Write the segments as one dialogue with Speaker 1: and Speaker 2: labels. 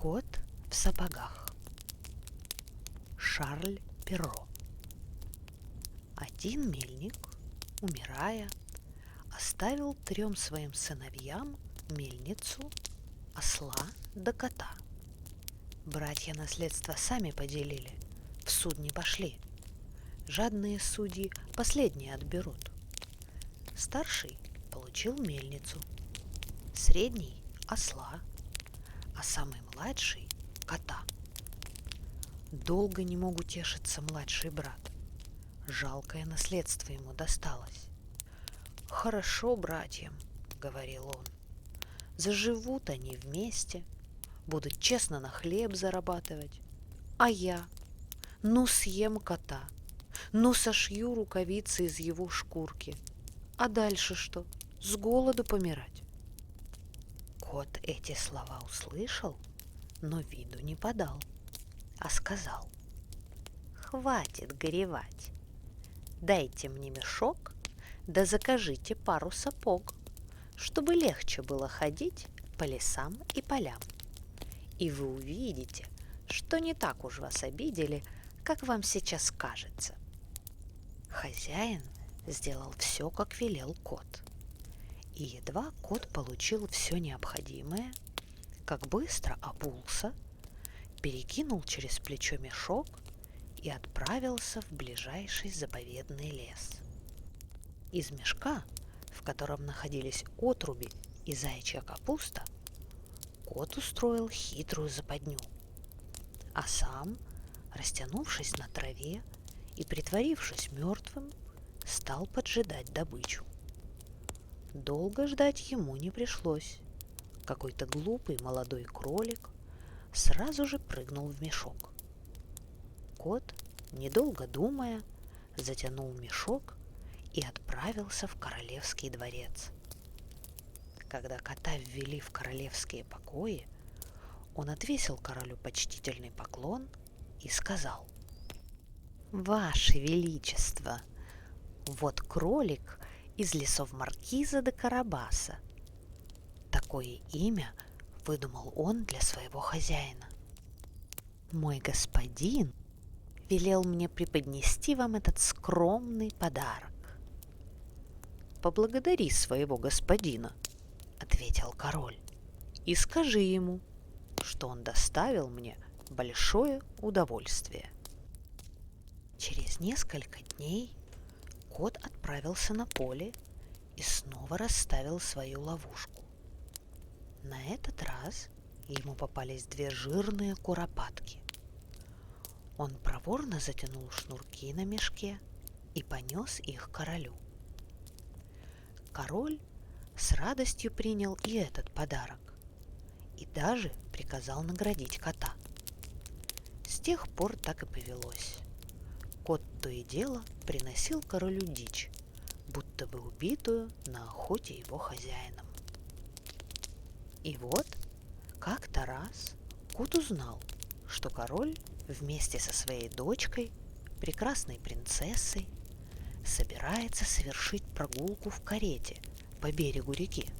Speaker 1: Кот в сапогах. Шарль Перро. Один мельник, умирая, оставил 3 своим сыновьям мельницу, осла да кота. Братья наследство сами поделили, в суд не пошли. Жадные судьи последние отберут. Старший получил мельницу, средний – осла, а самый младший – кота. Долго не мог утешиться младший брат. Жалкое наследство ему досталось. «Хорошо братьям», — говорил он, — «заживут они вместе, будут честно на хлеб зарабатывать. А я? Ну съем кота, ну сошью рукавицы из его шкурки. А дальше что? С голоду помирать?» Кот эти слова услышал, но виду не подал, а сказал: «Хватит горевать. Дайте мне мешок, да закажите пару сапог, чтобы легче было ходить по лесам и полям. И вы увидите, что не так уж вас обидели, как вам сейчас кажется». Хозяин сделал все, как велел кот. И едва кот получил все необходимое, как быстро обулся, перекинул через плечо мешок и отправился в ближайший заповедный лес. Из мешка, в котором находились отруби и заячья капуста, кот устроил хитрую западню, а сам, растянувшись на траве и притворившись мертвым, стал поджидать добычу. Долго ждать ему не пришлось. Какой-то глупый молодой кролик сразу же прыгнул в мешок. Кот, недолго думая, затянул мешок и отправился в королевский дворец. Когда кота ввели в королевские покои, он отвесил королю почтительный поклон и сказал: «Ваше Величество, вот кролик из лесов Маркиза де Карабаса». Такое имя выдумал он для своего хозяина. «Мой господин велел мне преподнести вам этот скромный подарок». «Поблагодари своего господина», — ответил король, «и скажи ему, что он доставил мне большое удовольствие». Через несколько дней кот отправился на поле и снова расставил свою ловушку. На этот раз ему попались 2 жирные куропатки. Он проворно затянул шнурки на мешке и понес их королю. Король с радостью принял и этот подарок и даже приказал наградить кота. С тех пор так и повелось. Кот то и дело приносил королю дичь, будто бы убитую на охоте его хозяином. И вот как-то раз кот узнал, что король вместе со своей дочкой, прекрасной принцессой, собирается совершить прогулку в карете по берегу реки.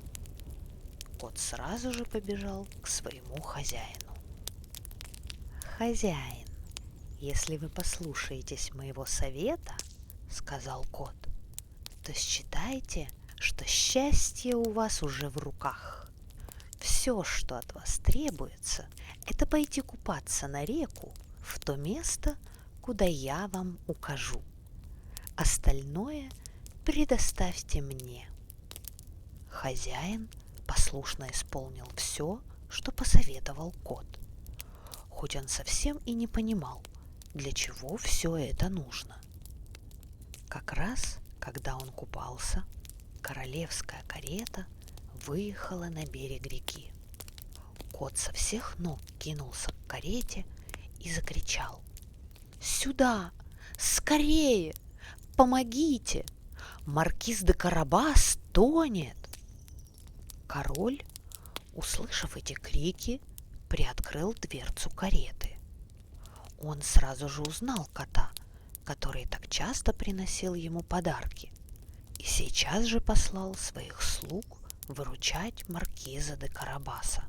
Speaker 1: Кот сразу же побежал к своему хозяину. «Хозяин, если вы послушаетесь моего совета, — сказал кот, — то считайте, что счастье у вас уже в руках. Все, что от вас требуется, это пойти купаться на реку в то место, куда я вам укажу. Остальное предоставьте мне». Хозяин послушно исполнил все, что посоветовал кот, хоть он совсем и не понимал, для чего все это нужно. Как раз, когда он купался, королевская карета выехала на берег реки. Кот со всех ног кинулся к карете и закричал: «Сюда! Скорее! Помогите! Маркиз де Карабас тонет!» Король, услышав эти крики, приоткрыл дверцу кареты. Он сразу же узнал кота, который так часто приносил ему подарки, и сейчас же послал своих слуг выручать маркиза де Карабаса.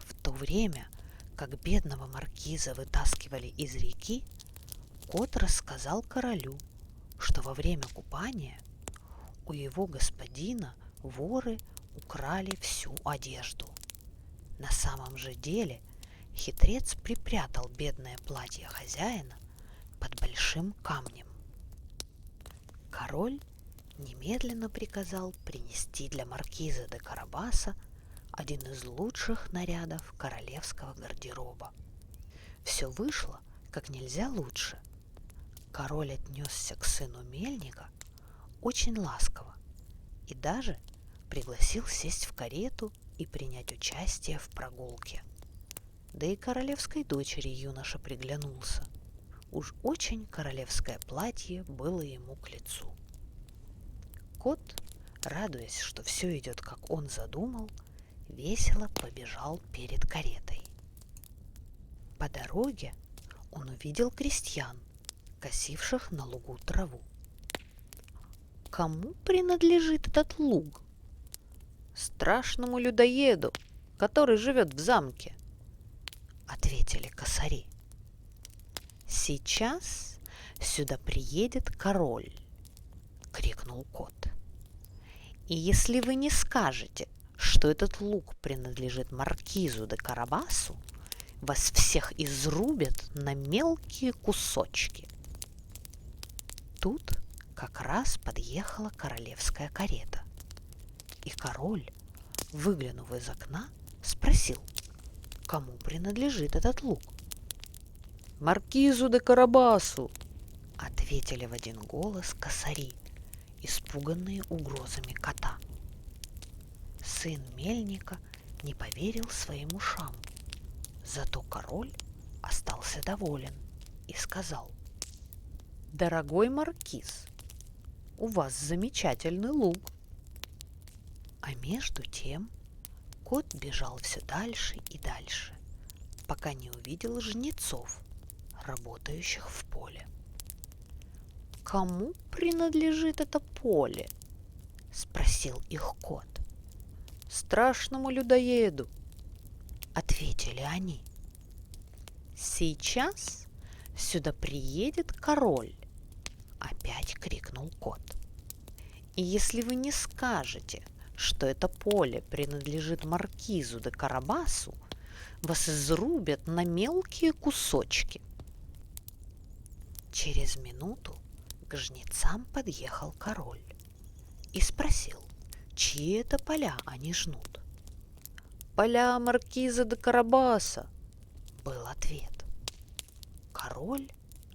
Speaker 1: В то время, как бедного маркиза вытаскивали из реки, кот рассказал королю, что во время купания у его господина воры украли всю одежду. На самом же деле хитрец припрятал бедное платье хозяина под большим камнем. Король немедленно приказал принести для маркиза де Карабаса один из лучших нарядов королевского гардероба. Все вышло как нельзя лучше. Король отнесся к сыну мельника очень ласково и даже пригласил сесть в карету и принять участие в прогулке. Да и королевской дочери юноша приглянулся. Уж очень королевское платье было ему к лицу. Кот, радуясь, что все идет, как он задумал, весело побежал перед каретой. По дороге он увидел крестьян, косивших на лугу траву. Кому принадлежит этот луг? Страшному людоеду, который живет в замке, ответили косари. Сейчас сюда приедет король, крикнул кот. И если вы не скажете, что этот луг принадлежит маркизу де Карабасу, вас всех изрубят на мелкие кусочки. Тут как раз подъехала королевская карета, и король, выглянув из окна, спросил, кому принадлежит этот луг. «Маркизу де Карабасу!» — ответили в один голос косари, испуганные угрозами кота. Сын мельника не поверил своим ушам, зато король остался доволен и сказал: «Дорогой маркиз, у вас замечательный луг». А между тем кот бежал все дальше и дальше, пока не увидел жнецов, работающих в поле. «Кому принадлежит это поле?» — спросил их кот. «Страшному людоеду», — ответили они. «Сейчас сюда приедет король», — опять крикнул кот. «И если вы не скажете, что это поле принадлежит маркизу де Карабасу, вас изрубят на мелкие кусочки». Через минуту к жнецам подъехал король и спросил, чьи это поля они жнут. «Поля маркиза де Карабаса», — был ответ. Король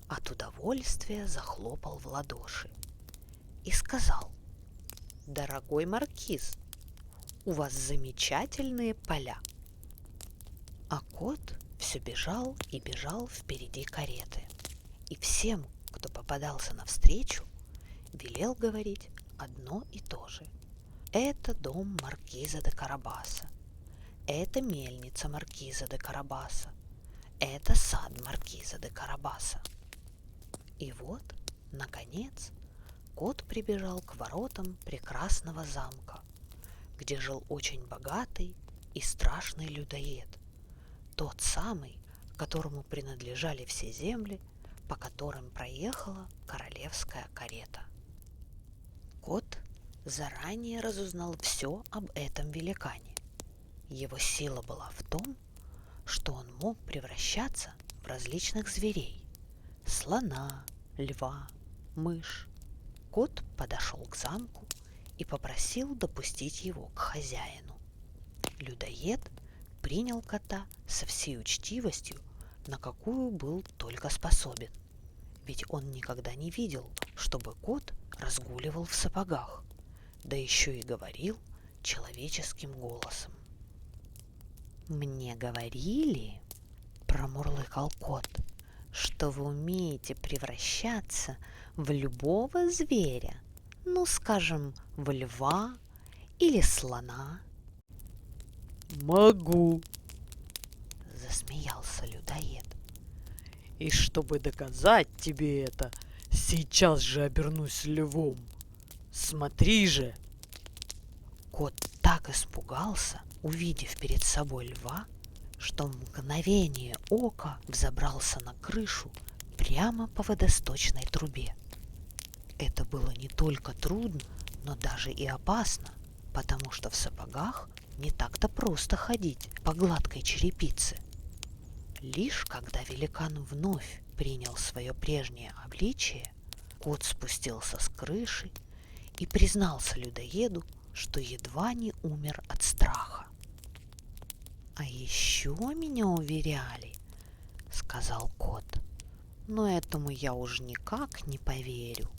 Speaker 1: от удовольствия захлопал в ладоши и сказал: «Дорогой маркиз, у вас замечательные поля». А кот все бежал и бежал впереди кареты, и всем, кто попадался навстречу, велел говорить одно и то же. Это дом маркиза де Карабаса, это мельница маркиза де Карабаса, это сад маркиза де Карабаса. И вот, наконец, кот прибежал к воротам прекрасного замка, где жил очень богатый и страшный людоед, тот самый, которому принадлежали все земли, по которым проехала королевская карета. Кот заранее разузнал все об этом великане. Его сила была в том, что он мог превращаться в различных зверей: слона, льва, мышь. Кот подошел к замку и попросил допустить его к хозяину. Людоед принял кота со всей учтивостью, на какую был только способен, ведь он никогда не видел, чтобы кот разгуливал в сапогах, да еще и говорил человеческим голосом. «Мне говорили, — промурлыкал кот, — что вы умеете превращаться в любого зверя, ну, скажем, в льва или слона».
Speaker 2: «Могу»,
Speaker 1: — засмеялся людоед.
Speaker 2: «И чтобы доказать тебе это, сейчас же обернусь львом. Смотри же!»
Speaker 1: Кот так испугался, увидев перед собой льва, что в мгновение ока взобрался на крышу прямо по водосточной трубе. Это было не только трудно, но даже и опасно, потому что в сапогах не так-то просто ходить по гладкой черепице. Лишь когда великан вновь принял свое прежнее обличие, кот спустился с крыши и признался людоеду, что едва не умер от страха. «А еще меня уверяли, — сказал кот, — но этому я уж никак не поверю,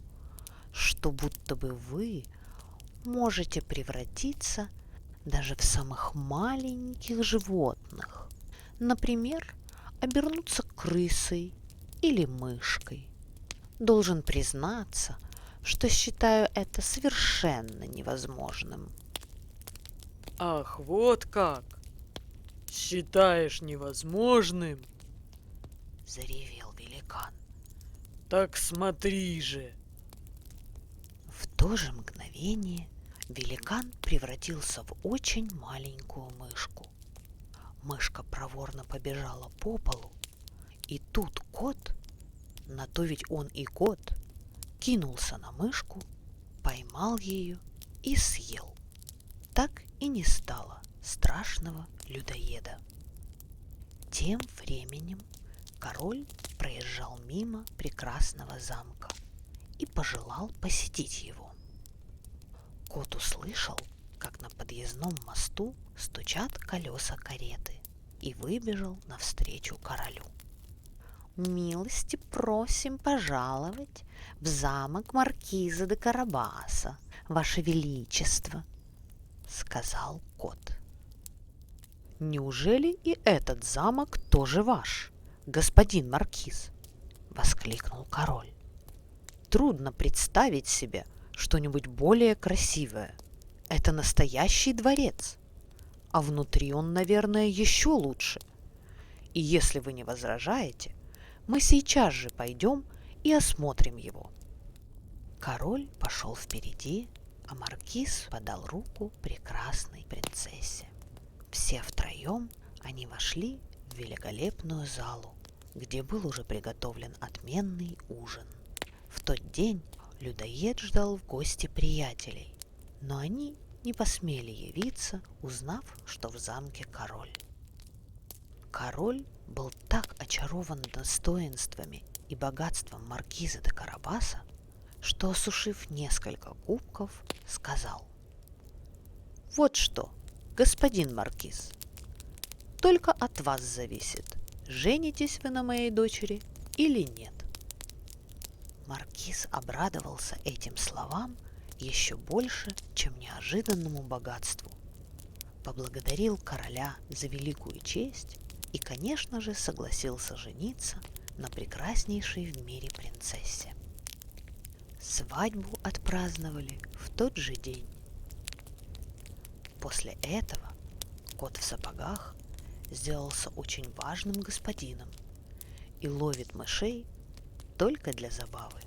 Speaker 1: что будто бы вы можете превратиться даже в самых маленьких животных, например, обернуться крысой или мышкой. Должен признаться, что считаю это совершенно невозможным».
Speaker 2: Ах, вот как! Считаешь невозможным?
Speaker 1: Заревел великан.
Speaker 2: Так смотри же!
Speaker 1: В то же мгновение великан превратился в очень маленькую мышку. Мышка проворно побежала по полу, и тут кот, на то ведь он и кот, кинулся на мышку, поймал ее и съел. Так и не стало страшного людоеда. Тем временем король проезжал мимо прекрасного замка и пожелал посетить его. Кот услышал, как на подъездном мосту стучат колеса кареты, и выбежал навстречу королю. «Милости просим пожаловать в замок маркиза де Карабаса, ваше величество», — сказал кот. «Неужели и этот замок тоже ваш, господин маркиз?» — воскликнул король. «Трудно представить себе что-нибудь более красивое. Это настоящий дворец, а внутри он, наверное, еще лучше. И если вы не возражаете, мы сейчас же пойдем и осмотрим его». Король пошел впереди, а маркиз подал руку прекрасной принцессе. Все втроем они вошли в великолепную залу, где был уже приготовлен отменный ужин. В тот день людоед ждал в гости приятелей, но они не посмели явиться, узнав, что в замке король. Король был так очарован достоинствами и богатством маркиза де Карабаса, что, осушив несколько кубков, сказал: «Вот что, господин маркиз, только от вас зависит, женитесь вы на моей дочери или нет». Маркиз обрадовался этим словам еще больше, чем неожиданному богатству. Поблагодарил короля за великую честь и, конечно же, согласился жениться на прекраснейшей в мире принцессе. Свадьбу отпраздновали в тот же день. После этого кот в сапогах сделался очень важным господином и ловит мышей только для забавы.